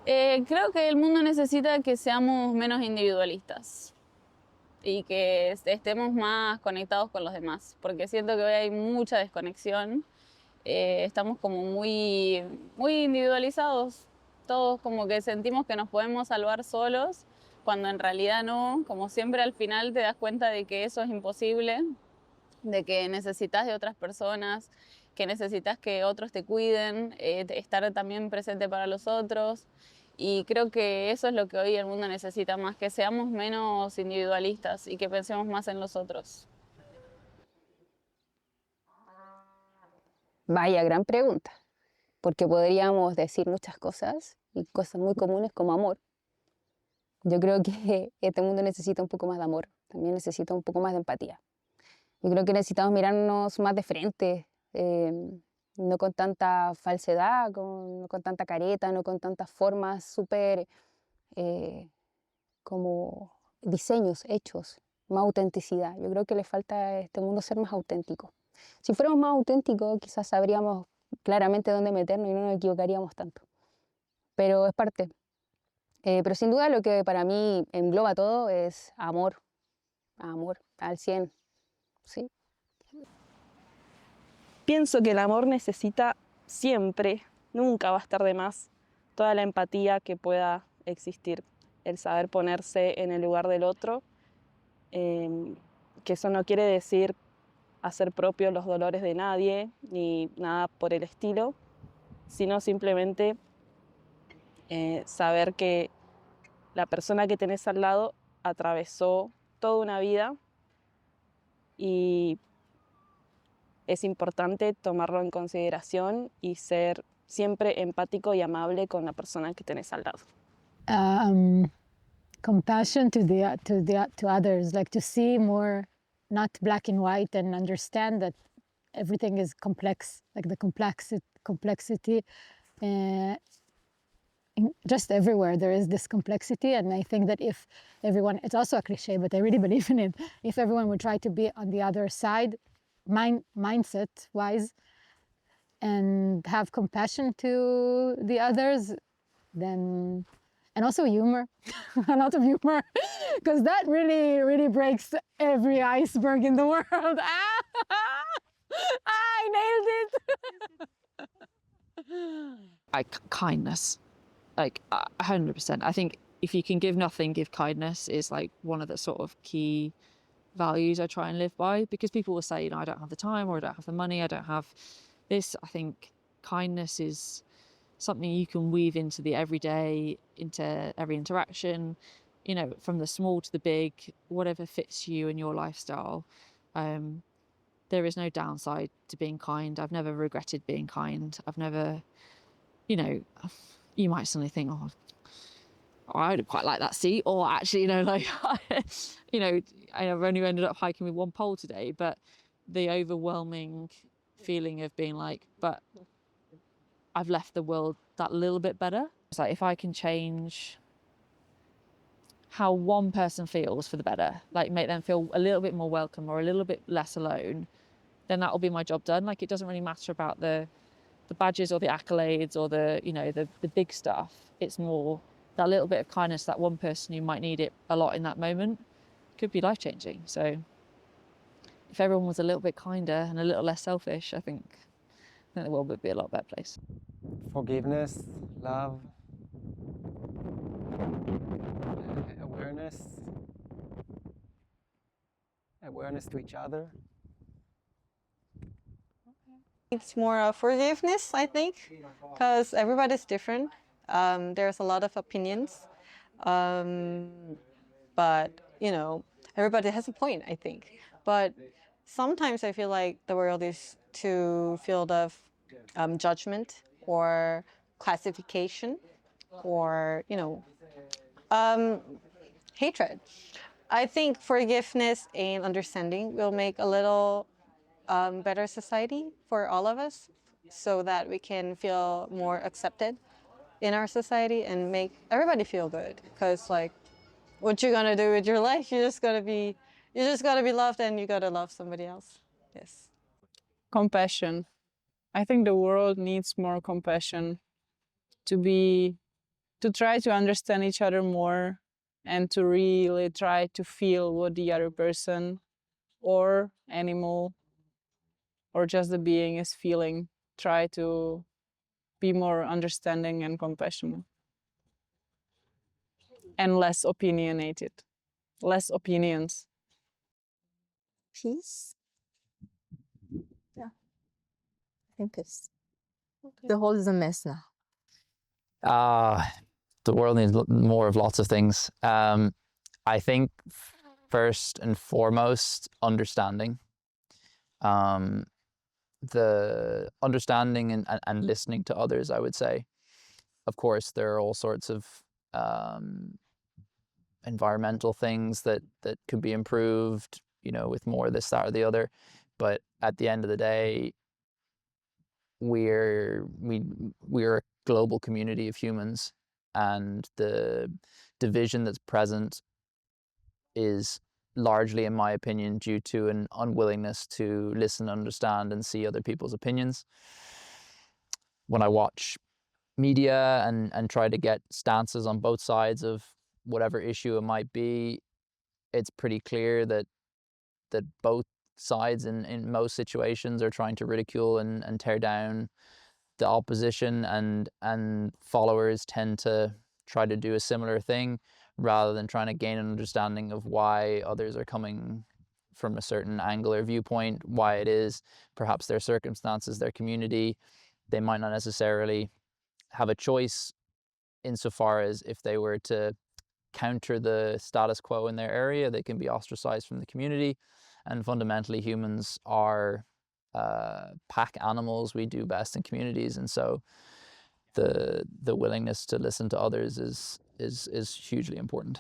Creo que el mundo necesita que seamos menos individualistas y que estemos más conectados con los demás, porque siento que hoy hay mucha desconexión. Estamos como muy individualizados, todos como que sentimos que nos podemos salvar solos, cuando en realidad no, como siempre al final te das cuenta de que eso es imposible, de que necesitas de otras personas, que necesitas que otros te cuiden, estar también presente para los otros. Y creo que eso es lo que hoy el mundo necesita más, que seamos menos individualistas y que pensemos más en los otros. Vaya, gran pregunta, porque podríamos decir muchas cosas y cosas muy comunes como amor. Yo creo que este mundo necesita un poco más de amor, también necesita un poco más de empatía. Yo creo que necesitamos mirarnos más de frente, no con tanta falsedad, no con tanta careta, no con tantas formas súper eh, como diseños hechos, más autenticidad. Yo creo que le falta a este mundo ser más auténtico. Si fuéramos más auténticos, quizás sabríamos claramente dónde meternos y no nos equivocaríamos tanto. Pero es parte. Pero sin duda lo que para mí engloba todo es amor, al 100, ¿sí? Pienso que el amor necesita siempre, nunca va a estar de más, toda la empatía que pueda existir, el saber ponerse en el lugar del otro, que eso no quiere decir hacer propios los dolores de nadie ni nada por el estilo, sino simplemente saber que la persona que tenés al lado atravesó toda una vida y es importante tomarlo en consideración y ser siempre empático y amable con la persona que tenés al lado. um, Compassion to others, like to see more, not black and white, and understand that everything is complex, like the complexity. Uh, just everywhere there is this complexity, and I think that if everyone, it's also a cliche, but I really believe in it. If everyone would try to be on the other side, mindset wise, and have compassion to the others, then, and also humor, a lot of humor, because that really breaks every iceberg in the world. I nailed it. Like kindness, like 100%. I think if you can give nothing, give kindness is like one of the sort of key values I try and live by, because people will say, I don't have the time, or I don't have the money, I don't have this. I think kindness is something you can weave into the everyday, into every interaction, from the small to the big, whatever fits you and your lifestyle. There is no downside to being kind. I've never regretted being kind. I've never, you know, you might suddenly think, I would quite like that seat, or actually, I've only ended up hiking with one pole today, but the overwhelming feeling of being like, but I've left the world that little bit better. It's like, if I can change how one person feels for the better, like make them feel a little bit more welcome or a little bit less alone, then that'll be my job done. Like, it doesn't really matter about the badges or the accolades or the big stuff. It's more that little bit of kindness, that one person who might need it a lot in that moment, could be life-changing. So if everyone was a little bit kinder and a little less selfish, I think the world would be a lot better place. Forgiveness, love, awareness to each other. It's more forgiveness, I think, because everybody's different. There's a lot of opinions, but everybody has a point, I think. But sometimes I feel like the world is too filled of judgment or classification or hatred. I think forgiveness and understanding will make a little better society for all of us, so that we can feel more accepted in our society and make everybody feel good. Because what you gonna do with your life? You just gotta be loved, and you gotta love somebody else. Yes. Compassion. I think the world needs more compassion, to be to try to understand each other more and to really try to feel what the other person or animal or just the being is feeling. Try to be more understanding and compassionate and less opinionated, less opinions. Peace. Yeah, I think peace. The world is a mess now. The world needs more of lots of things. I think first and foremost, understanding. The understanding and listening to others, I would say. Of course, there are all sorts of environmental things that could be improved, you know, with more this, that, or the other. But at the end of the day, we're a global community of humans, and the division that's present is largely, in my opinion, due to an unwillingness to listen, understand, and see other people's opinions. When I watch media and try to get stances on both sides of whatever issue it might be, it's pretty clear that both sides in most situations are trying to ridicule and tear down the opposition, and followers tend to try to do a similar thing rather than trying to gain an understanding of why others are coming from a certain angle or viewpoint, why it is, perhaps their circumstances, their community. They might not necessarily have a choice insofar as if they were to counter the status quo in their area, they can be ostracized from the community. And fundamentally, humans are pack animals. We do best in communities, and so the willingness to listen to others is hugely important.